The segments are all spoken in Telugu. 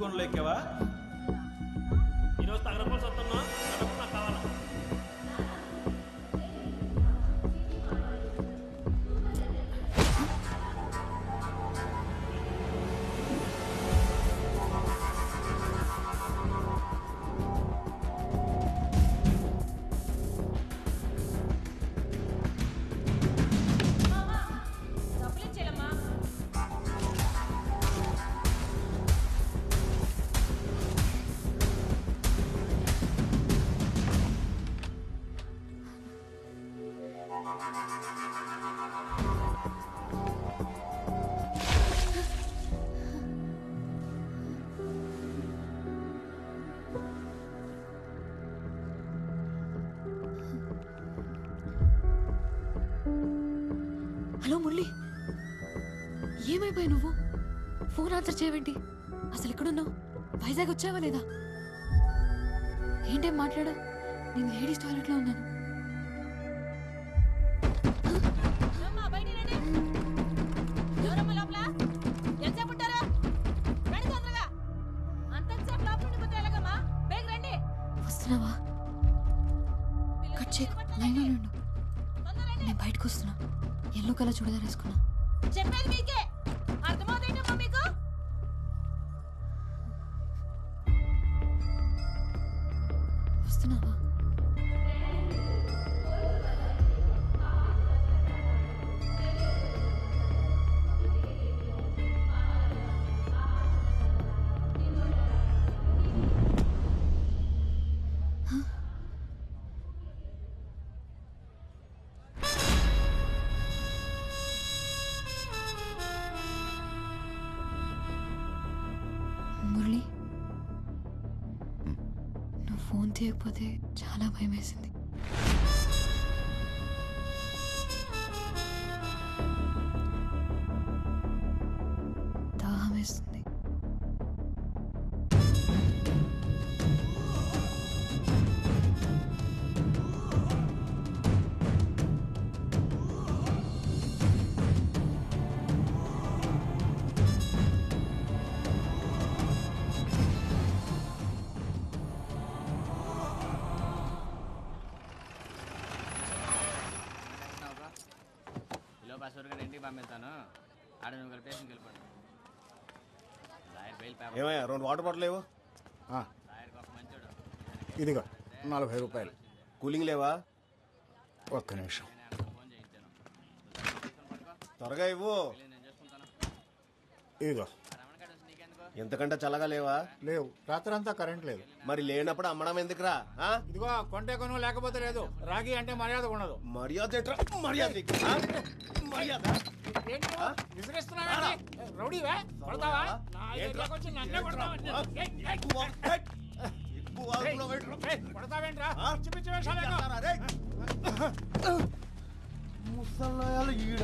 కొనలేకేవా? ఈరోజు తగరపోసి వస్తున్నా, డబ్బులు నాకు కావాలా? హలో మురళి, ఏమైపోయి నువ్వు? ఫోన్ ఆన్సర్ చేయవేంటి? అసలు ఎక్కడున్నావు? వైజాగ్ వచ్చావా లేదా? ఏంటేం మాట్లాడా? నేను లేడీస్ టాయిలెట్లో ఉన్నాను. వస్తున్నావా? కట్ చేయకు, లైన్లో ఉండు. నేను బయటకు వస్తున్నా. ఎల్లో కలర్ చూడదా వేసుకున్నా. చెప్పేది మీకే అర్థమవుతుందమ్మా మీకు? వస్తున్నావా? మురళి, నువ్వు ఫోన్ తీయకపోతే చాలా భయం వేసింది. దాహం వేస్తుంది. ఇంటికి పంపిస్తాను. ఆడ నువ్వు కలిపేసి వెళ్ళిపోండి. ఏమయ్యా, 2 వాటర్ బాటిల్ లేవు? ఇదిగో 40 రూపాయలు. కూలింగ్ లేవా? ఒక్క నిమిషం. త్వరగా ఇవ్వు. ఇదిగో. ఎంతకంటే చల్లగా లేవా? లేవు, రాత్రంతా కరెంట్ లేదు. మరి లేనప్పుడు అమ్మడం ఎందుకురా? ఇదిగో కొంటే కొను, లేకపోతే లేదు. రాగి అంటే మర్యాద ఉండదు. మర్యాద ఎట్రా? మర్యాద నీకు? మర్యాద రౌడీవే, కొడతావా? కొడతావేంట్రా? పిచ్చి ముసలాయాలు ఈడ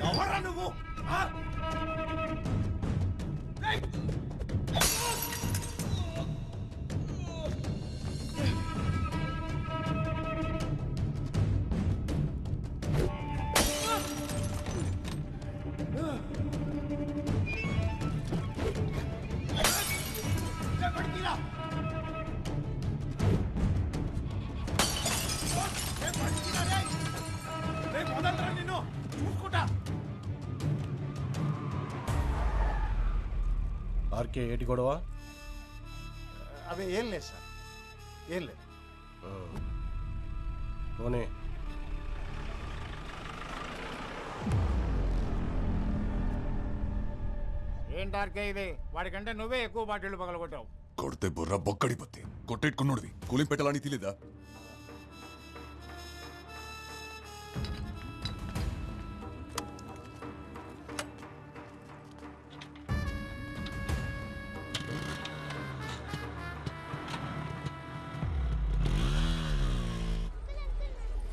ఎవరా నువ్వు? నిన్ను చూసుకుంటా. ఆర్కే ఏటి గొడవ? అవి ఏం లేదు సార్, ఏం లేదు. పోనీ. ఏంటార్కే ఇది? వాడికంటే నువ్వే ఎక్కువ బాటిళ్ళు పగలగొట్టావు. కొడితే బుర్ర బొక్కడిపోతే కొట్టేట్టుకున్నోడివి కూలింగ్ పెట్టాలని తెలియదా?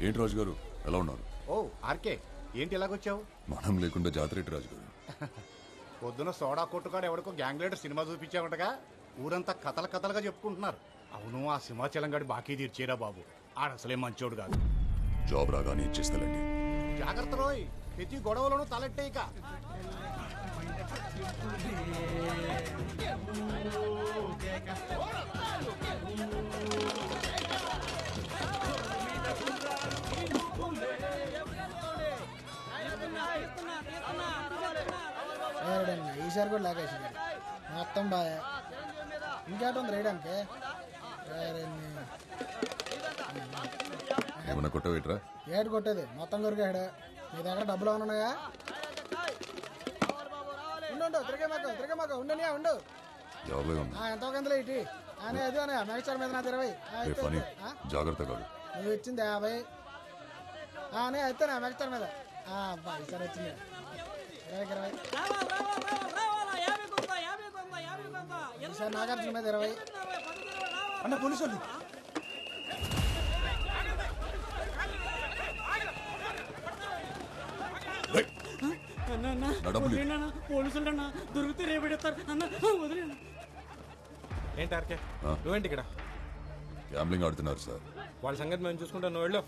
ఏంటి రాజు గారు, ఎలా ఉన్నారు? ఓ ఆర్కే, ఏంటి ఇలాగొచ్చావు? మనం లేకుండా జాతర ఏంటి రాజుగారు? పొద్దున సోడా కొట్టుకాడు ఎవరికో గ్యాంగ్ లీడర్ సినిమా చూపించావంటగా, ఊరంతా కథలు కథలుగా చెప్పుకుంటున్నారు. అవును, ఆ సింహాచలం గడి బాకీ తీర్చేరా బాబు, ఆడసలే మంచోడు కాదు. జాబ్ రాగానే ఇచ్చేస్తానండి. జాగ్రత్త రోయ్, ప్రతి గొడవలోనూ తలెట్టే ఇక. ఈసారి కూడా లాగేసింది మొత్తం బాగా. ఇంకేటుంది రేయడానికి? ఏమన్నా కొట్టవేట్రా? ఏడు కొట్టేది మొత్తం కొరికాడు. మీ దగ్గర డబ్బులు ఉన్నాయా? ఉండు తిరిగే మాకు ఉండనియా ఉండు. జాబ్ ఉంది. ఎంతో కందులు ఇటీ అని అది అని మెగస్టార్ మీద నాకు 20. పని జాగ్రత్త కాదు. నువ్వు ఇచ్చింది 50 అని అయితే నా మెగస్టార్ మీద ఈసారి వచ్చింది 20. ఈసారి నాగార్జున మీద 20. అన్న పోలీసు వాళ్ళు పోలీసులు దొరికితే రేపెడతారు అన్న. వదిలేను. ఏంటి ఆర్కే, నువ్వేంటి ఇక్కడ? గ్యాంబ్లింగ్ ఆడుతున్నారు సార్. వాళ్ళ సంగతి మేము చూసుకుంటాం, నువ్వు వెళ్ళు.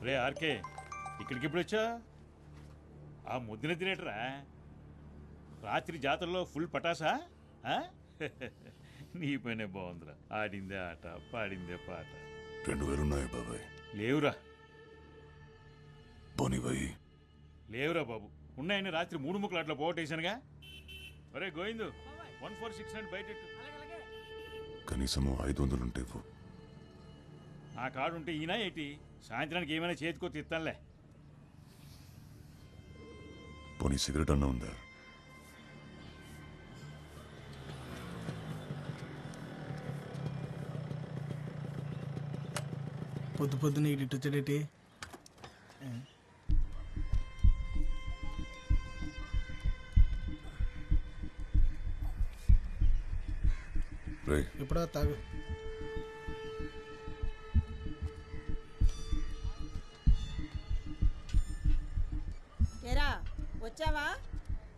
రే ఆర్కే, ఇక్కడికి ఎప్పుడు వచ్చా? ఆ ముద్దున తినేటరా? రాత్రి జాతరలో ఫుల్ పటాసా? నీ పనే బాగుందిరా. ఆడిందే ఆట, పాడిందే పాట. 2000 ఉన్నాయి బాబాయ్. లేవురా. పోనీబాయి లేవురా బాబు. ఉన్నాయని రాత్రి 3 ముక్కలు అట్లా పోగొట్టేశానుగా. ఒరే గోవిందు, 146 బయట కనీసం 500 ఉంటే ఆ కార్డు ఉంటే ఈయన ఏంటి? సాయంత్రానికి ఏమైనా చేతికో తిత్తానులే. పోనీ సిగరెట్ అన్న ఉందా? పొద్దున ఇటు వచ్చాడేటి? ఇప్పుడు తాగు. ఏరా వచ్చావా?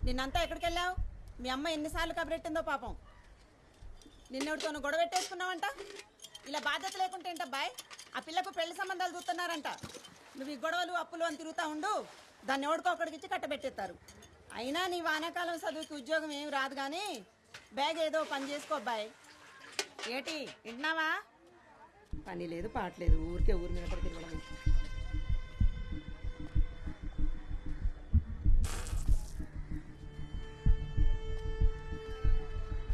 నిన్నంతా ఎక్కడికి వెళ్ళావు? మీ అమ్మ ఎన్నిసార్లు కబరెట్టిందో పాపం. నిన్నెవరితోనూ గొడవ పెట్టేసుకున్నావంట. ఇలా బాధ్యత లేకుంటే ఏంటబ్బాయ్? ఆ పిల్లకు పెళ్లి సంబంధాలు చూస్తున్నారంట. నువ్వు ఈ గొడవలు అప్పులు అని తిరుగుతూ ఉండు, దాన్ని ఎవడికొక్కడికిచ్చి కట్టబెట్టేస్తారు. అయినా నీ వానాకాలం చదువుకి ఉద్యోగం ఏమి రాదు, కానీ బ్యాగ్ ఏదో పని చేసుకో అబ్బాయి. ఏటి వింటున్నావా? పని లేదు పాటలేదు, ఊరికే ఊరి మీద పడి తిరగడం.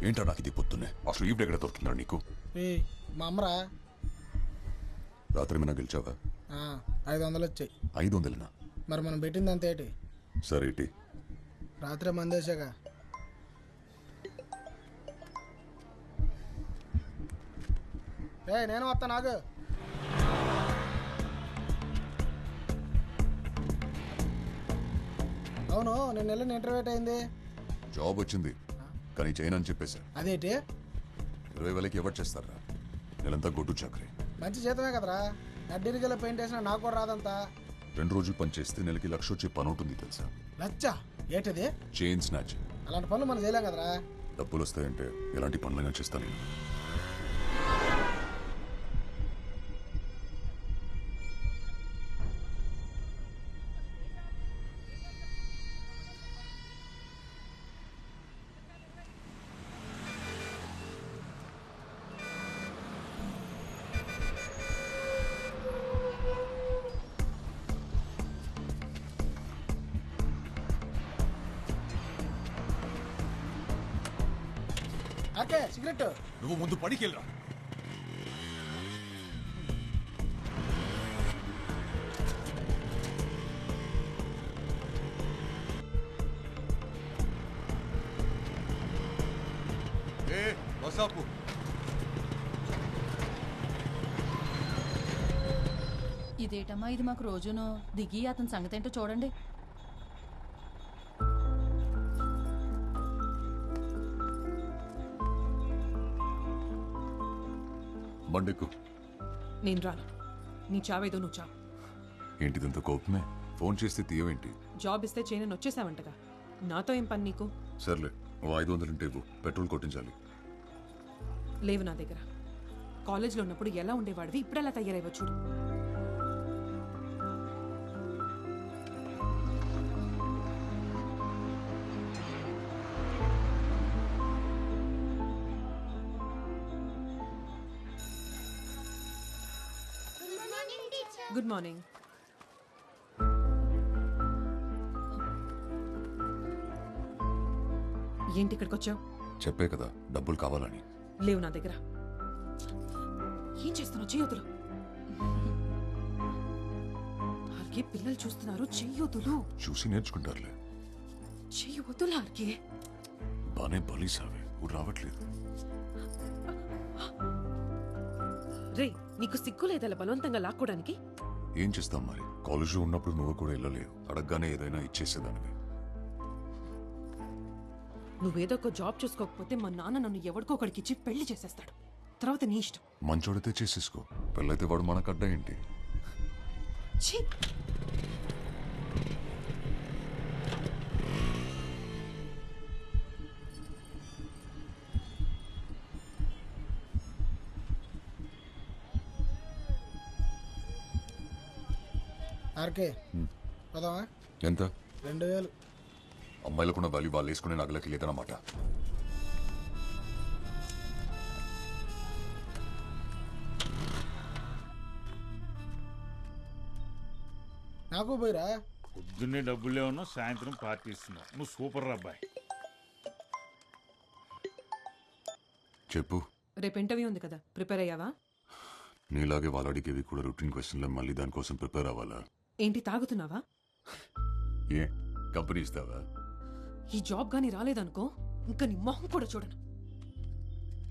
ఏంటా నాకు ఇది పొద్దున్నే? అసలు ఇప్పుడు ఎక్కడ దొరుకుతున్నాడు నీకు? మా అమ్మరా. రాత్రి ఏమైనా గెలిచావా? 500 వచ్చాయి. 500నా? మరి మనం పెట్టింది అంత ఏంటి? సరే ఏంటి? రాత్రే మందేశాక. నేను వస్తా. నాకు అవును, నేను వెళ్ళిన ఇంటర్వ్యూ అయింది. జాబ్ వచ్చింది, కానీ చేయను అని చెప్పేశా. అదేంటి? 20,000కి ఎవరు చేస్తారా? నెలంతా గొడ్డు చాకరీ. మంచి జీతమే కదరా. నడ్డిరిగల పెయింట్ వేసినా నాకు కూడా రాదంతా. 2 రోజులు పని చేస్తే నెలకి 1,00,000 వచ్చే పని ఉంటుంది తెలుసా? లచ్చ ఏంటిది? Chain snatch. అలాంటి పనులు మనం చేయలేం కదరా. డబ్బులు వస్తాయంటే ఎలాంటి పనులైనా చేస్తాను నేను. ఓకే, సిగరెట్ నువ్వు ముందు పనికి వెళ్ళరా. వసాపు ఇదేటమ్మా ఇది మాకు రోజును దిగి అతని సంగతి ఏంటో చూడండి. బండెక్కు. నేను రాను. నీ చావేదో నువ్వు చావు. ఏంటిదంత కోపమే? ఫోన్ చేస్తే తీయవేంటి? జాబ్ ఇస్తే చేయనని వచ్చేసావంటగా. నాతో ఏం పని నీకు? సర్లే, ఓ 500 ఉంటే ఇవ్వు, పెట్రోల్ కొట్టించాలి. లేవు నా దగ్గర. కాలేజ్లో ఉన్నప్పుడు ఎలా ఉండేవాడివి, ఇప్పుడు ఎలా తయారైవ చూడు. Good morning. ఏంటి ఇక్కడికి వచ్చావు? చెప్పే కదా డబ్బులు కావాలని. లేవు నా దగ్గర. ఏం చేస్తున్నావు? చెయ్యొద్దులు. ఆర్కే, పిల్లలు చూస్తున్నారు. చెయ్యొద్దులు. చూసి నేర్చుకుంటారులే. చెయ్యొద్దులు ఆర్కే. బానే బలీసావే, ఊరు రావట్లేదు. రే, నీకు సిగ్గు లేదలా బలవంతంగా లాక్కోడానికి? ఏం చేస్తాం మరి, కాలేజీలో ఉన్నప్పుడు నువ్వు కూడా వెళ్ళలేవు. అడగగానే ఏదైనా ఇచ్చేసేదానివి. నువ్వేదో ఒక జాబ్ చూసుకోకపోతే మా నాన్న నన్ను ఎవరికో ఒకడికి ఇచ్చి పెళ్లి చేసేస్తాడు. తర్వాత నీ ఇష్టం. మంచోడితే చేసేసుకో, పెళ్ళైతే వాడు మనకు అడ్డా ఏంటి? ఛీ! ఆర్కే పదవా? ఎంత? 2000. అమ్మాయిలకున్న వాల్యూ వాళ్ళు వేసుకునే నగలకి లేదన్నమాట. నాకు పోయిరా. పొద్దున్నే డబ్బులే ఉన్నా, సాయంత్రం పార్టీ ఇస్తున్నావు. నువ్వు సూపర్ అబ్బాయి. చెప్పు. రేపు ఇంటర్వ్యూ ఉంది కదా, ప్రిపేర్ అయ్యావా? నీలాగే వాళ్ళు అడిగేవి కూడా రొటీన్ క్వశ్చన్లు, మళ్ళీ దానికోసం ప్రిపేర్ అవ్వాలా? ఏంటి, తాగుతున్నావా? ఏ కంపెనీ ఇస్తావా? ఈ జాబ్ గానీ రాలేదనుకో, ఇంకా నీ మొహం కూడా చూడను.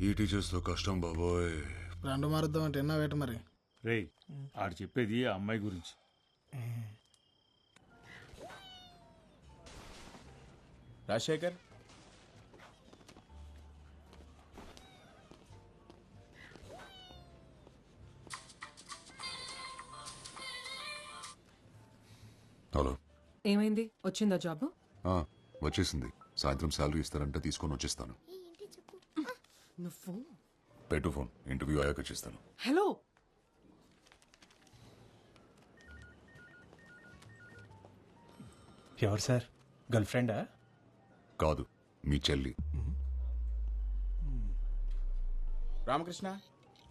ఈ టీచర్స్ తో కష్టం బాబోయ్. రెండు మారుద్దాం అంటే ఎన్నో వేట మరి. రేయ్, ఆడు చెప్పేది ఆ అమ్మాయి గురించి. రాజశేఖర్, హలో. ఏమైంది? వచ్చిందా జాబ్? వచ్చేసింది. సాయంత్రం శాలరీ ఇస్తారంటే తీసుకొని వచ్చేస్తాను. నువ్వు పెట్టు ఫోన్, ఇంటర్వ్యూ అయ్యాక చేస్తాను. హలో. ఎవరు సార్? గర్ల్ ఫ్రెండా? కాదు, మీ చెల్లి. రామకృష్ణ,